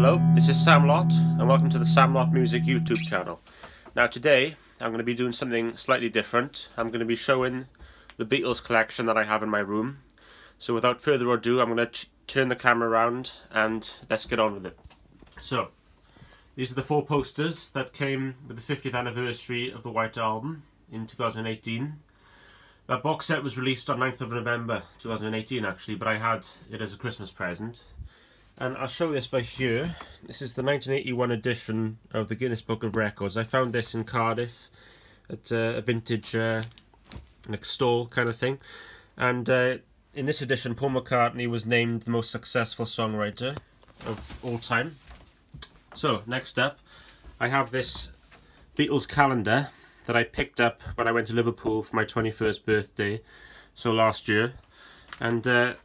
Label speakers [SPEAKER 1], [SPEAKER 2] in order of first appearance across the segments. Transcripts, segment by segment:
[SPEAKER 1] Hello, this is Sam Lott and welcome to the Sam Lott Music YouTube channel. Now today I'm going to be doing something slightly different. I'm going to be showing the Beatles collection that I have in my room. So without further ado, I'm going to turn the camera around and let's get on with it. So, these are the 4 posters that came with the 50th anniversary of the White Album in 2018. That box set was released on 9th of November 2018 actually, but I had it as a Christmas present. And I'll show this by here. This is the 1981 edition of the Guinness Book of Records. I found this in Cardiff at a vintage like stall kind of thing. And in this edition, Paul McCartney was named the most successful songwriter of all time. So, next up, I have this Beatles calendar that I picked up when I went to Liverpool for my 21st birthday, so last year. And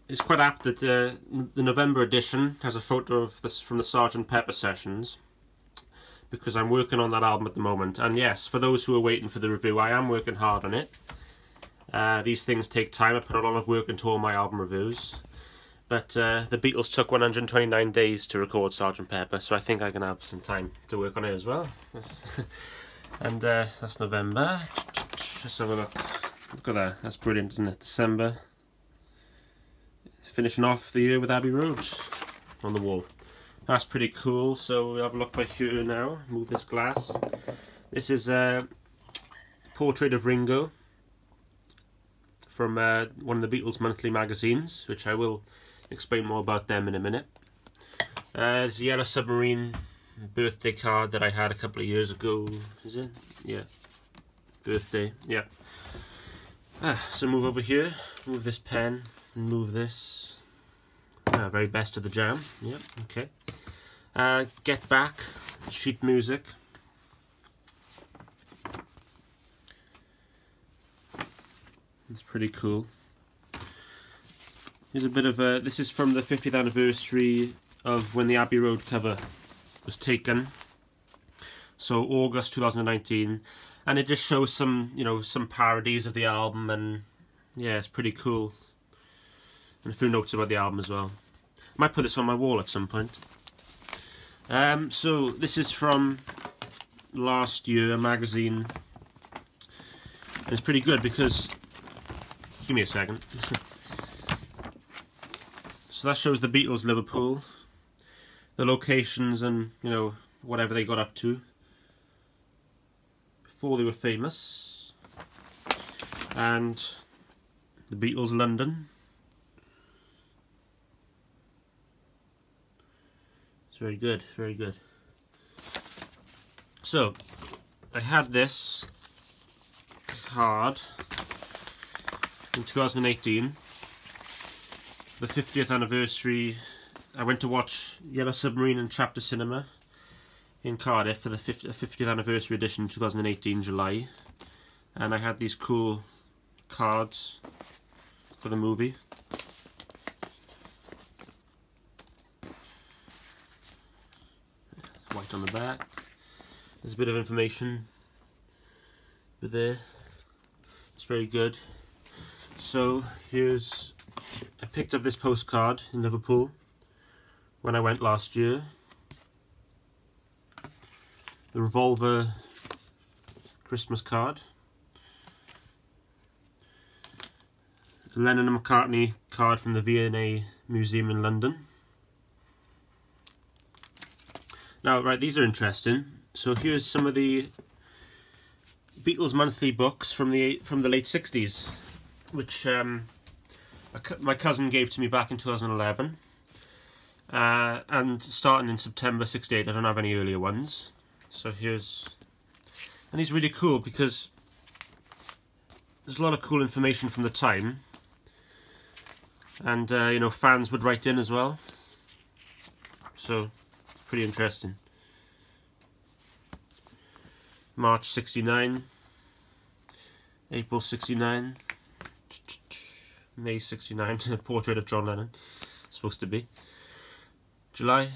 [SPEAKER 1] it's quite apt that the November edition has a photo of this from the Sgt. Pepper sessions, because I'm working on that album at the moment. And yes, for those who are waiting for the review, I am working hard on it. These things take time. I put a lot of work into all my album reviews. But the Beatles took 129 days to record Sgt. Pepper, so I think I can have some time to work on it as well. And that's November. Let's have a look. Look at that. That's brilliant, isn't it? December. Finishing off the year with Abbey Road on the wall. That's pretty cool. So we'll have a look by here now. Move this glass. This is a portrait of Ringo from one of the Beatles monthly magazines, which I will explain more about them in a minute. There's a Yellow Submarine birthday card that I had a couple of years ago. Is it? Yeah. Birthday. Yeah. So move over here. Move this pen. And move this. Very best of the jam. Yep. Okay. Get Back. Sheet music. It's pretty cool. Here's a bit of a. This is from the 50th anniversary of when the Abbey Road cover was taken. So August 2019, and it just shows some, some parodies of the album, and yeah, it's pretty cool. And a few notes about the album as well. I might put this on my wall at some point. So this is from last year, a magazine, and it's pretty good because. Give me a second. So that shows the Beatles Liverpool, the locations and, whatever they got up to before they were famous. And the Beatles London. It's very good, very good. So, I had this card in 2018, the 50th anniversary. I went to watch Yellow Submarine and Chapter Cinema in Cardiff for the 50th anniversary edition in 2018 July, and I had these cool cards for the movie. White on the back. There's a bit of information over there. It's very good. So here's, I picked up this postcard in Liverpool when I went last year. The Revolver Christmas card. The Lennon and McCartney card from the V&A Museum in London. Now, right, these are interesting. So here's some of the Beatles monthly books from the late 60s. Which my cousin gave to me back in 2011, and starting in September '68. I don't have any earlier ones, so here's, and these are really cool because there's a lot of cool information from the time, and fans would write in as well, so it's pretty interesting. March '69, April '69. May '69, a portrait of John Lennon, supposed to be. July,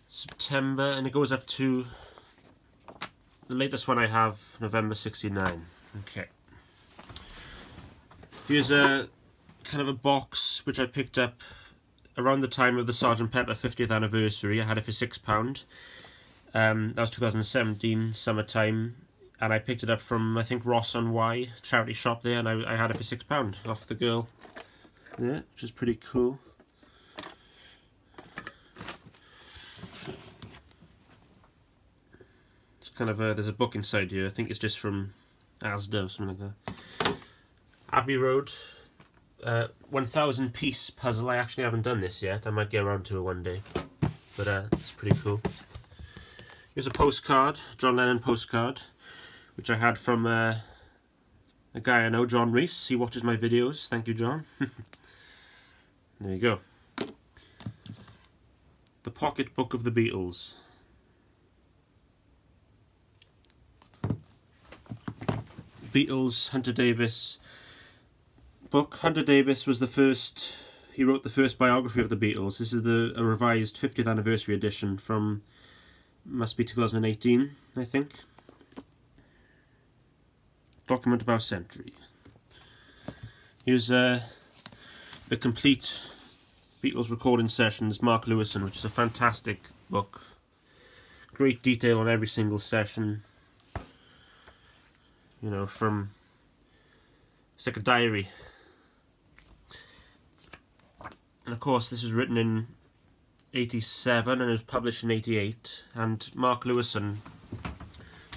[SPEAKER 1] September, and it goes up to the latest one I have, November '69. Okay. Here's a kind of a box which I picked up around the time of the Sgt. Pepper 50th anniversary. I had it for £6. That was 2017, summertime, and I picked it up from, I think, Ross on Wye, charity shop there, and I had it for £6 off the girl there, which is pretty cool. It's kind of there's a book inside here. I think it's just from Asda or something like that. Abbey Road, 1000 piece puzzle. I actually haven't done this yet. I might get around to it one day, but it's pretty cool. Here's a postcard, John Lennon postcard, which I had from a guy I know, John Reese. He watches my videos. Thank you, John. There you go. The Pocket Book of the Beatles. Beatles, Hunter Davies book. Hunter Davies was the first, he wrote the first biography of the Beatles. This is a revised 50th anniversary edition from, must be 2018, I think. Document of our century. Here's the complete Beatles recording sessions, Mark Lewison, which is a fantastic book. Great detail on every single session. You know, from, it's like a diary. And of course this was written in 87 and it was published in 88, and Mark Lewison,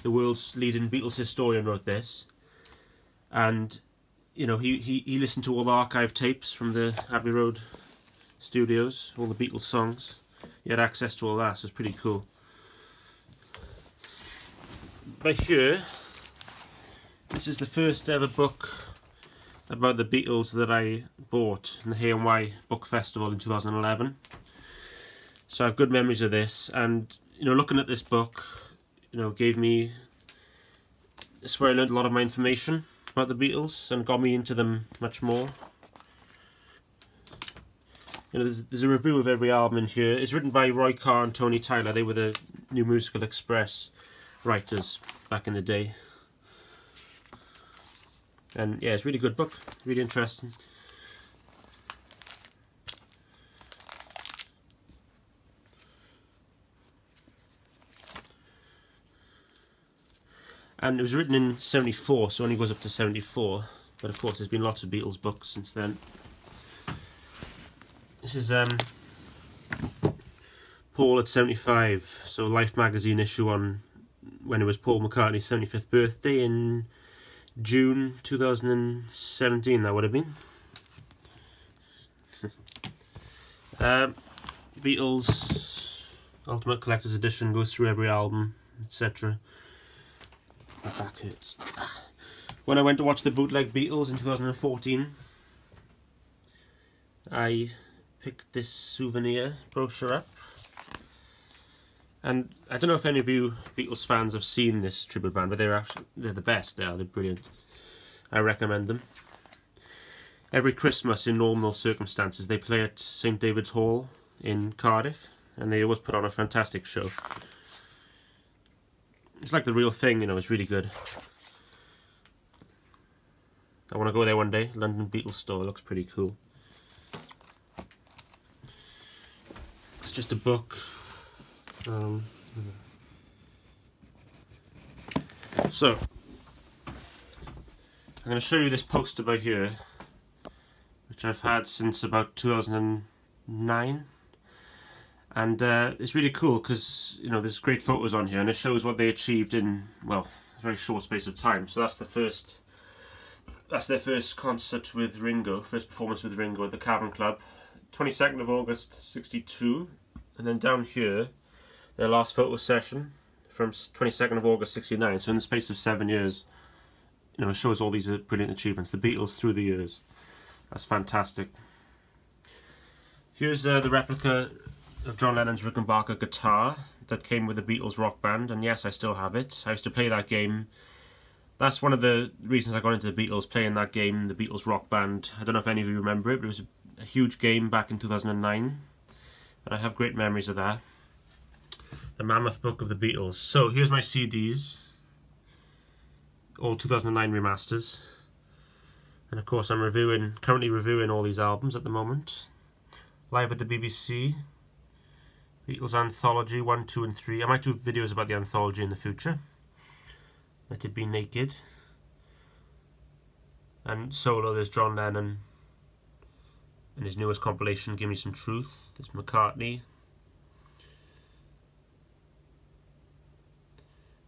[SPEAKER 1] the world's leading Beatles historian, wrote this. And you know, he listened to all the archive tapes from the Abbey Road studios, all the Beatles songs. He had access to all that, so it's pretty cool. By here, this is the first ever book about the Beatles that I bought in the Hay&Y Book Festival in 2011. So I have good memories of this, and you know, looking at this book, you know, gave me, that's where I learned a lot of my information about the Beatles and got me into them much more. You know, there's a review of every album in here. It's written by Roy Carr and Tony Tyler. They were the New Musical Express writers back in the day. And yeah, it's a really good book, really interesting. And it was written in 74, so it only goes up to 74. But of course, there's been lots of Beatles books since then. This is Paul at 75, so Life magazine issue on when it was Paul McCartney's 75th birthday in June 2017, that would have been. Beatles Ultimate Collector's Edition, goes through every album, etc. My back hurts. When I went to watch the bootleg Beatles in 2014, I picked this souvenir brochure up. And I don't know if any of you Beatles fans have seen this tribute band, but they're the best. They're brilliant. I recommend them. Every Christmas, in normal circumstances, they play at St David's Hall in Cardiff, and they always put on a fantastic show. It's like the real thing, you know. It's really good. I want to go there one day. London Beatles store, looks pretty cool. It's just a book. So I'm going to show you this poster by here, which I've had since about 2009, and it's really cool because, you know, there's great photos on here and it shows what they achieved in, well, a very short space of time. So that's their first concert with Ringo, first performance with Ringo at the Cavern Club, 22nd of August 62, and then down here their last photo session from 22nd of August 69, so in the space of 7 years, you know, it shows all these brilliant achievements, the Beatles through the years. That's fantastic. Here's the replica of John Lennon's Rickenbacker guitar that came with the Beatles Rock Band, and yes, I still have it. I used to play that game. That's one of the reasons I got into the Beatles, playing that game, the Beatles Rock Band. I don't know if any of you remember it, but it was a huge game back in 2009, and I have great memories of that. The Mammoth Book of the Beatles. So here's my CDs, all 2009 remasters, and of course I'm currently reviewing all these albums at the moment. Live at the BBC, Beatles Anthology 1, 2 and 3. I might do videos about the anthology in the future. Let It Be Naked. And solo, there's John Lennon and his newest compilation, Give Me Some Truth. There's McCartney.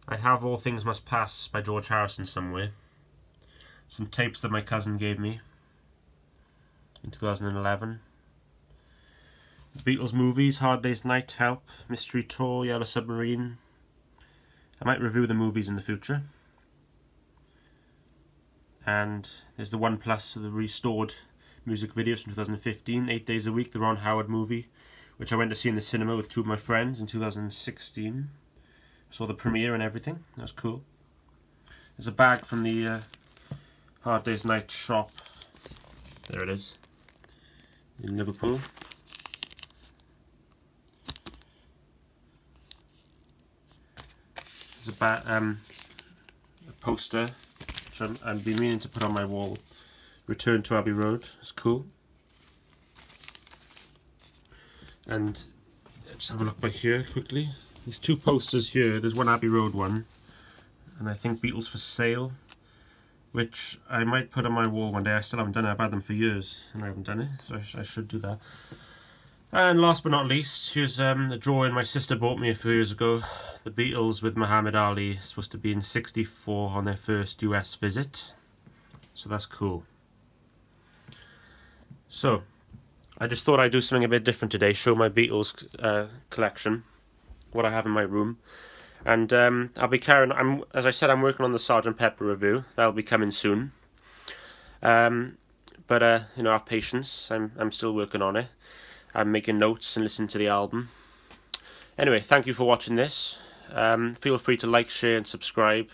[SPEAKER 1] I have All Things Must Pass by George Harrison somewhere. Some tapes that my cousin gave me in 2011. Beatles movies, Hard Day's Night, Help, Mystery Tour, Yellow Submarine. I might review the movies in the future. And there's the 1+, the restored music videos from 2015, 8 Days a Week, the Ron Howard movie, which I went to see in the cinema with two of my friends in 2016. Saw the premiere and everything. That was cool. There's a bag from the Hard Day's Night shop. There it is. In Liverpool. There's a poster which I've been meaning to put on my wall. Return to Abbey Road. It's cool. And let's have a look by here quickly. There's two posters here. There's one Abbey Road one, and I think Beatles for Sale, which I might put on my wall one day. I still haven't done it. I've had them for years and I haven't done it, so I should do that. And last but not least, here's a drawing my sister bought me a few years ago. The Beatles with Muhammad Ali, supposed to be in '64 on their first US visit. So that's cool. So, I just thought I'd do something a bit different today, show my Beatles collection, what I have in my room. And I'll be carrying, as I said, I'm working on the Sgt. Pepper review. That'll be coming soon. But you know, have patience. I'm still working on it. I'm making notes and listening to the album. Anyway, thank you for watching this. Feel free to like, share and subscribe.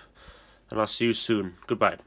[SPEAKER 1] And I'll see you soon. Goodbye.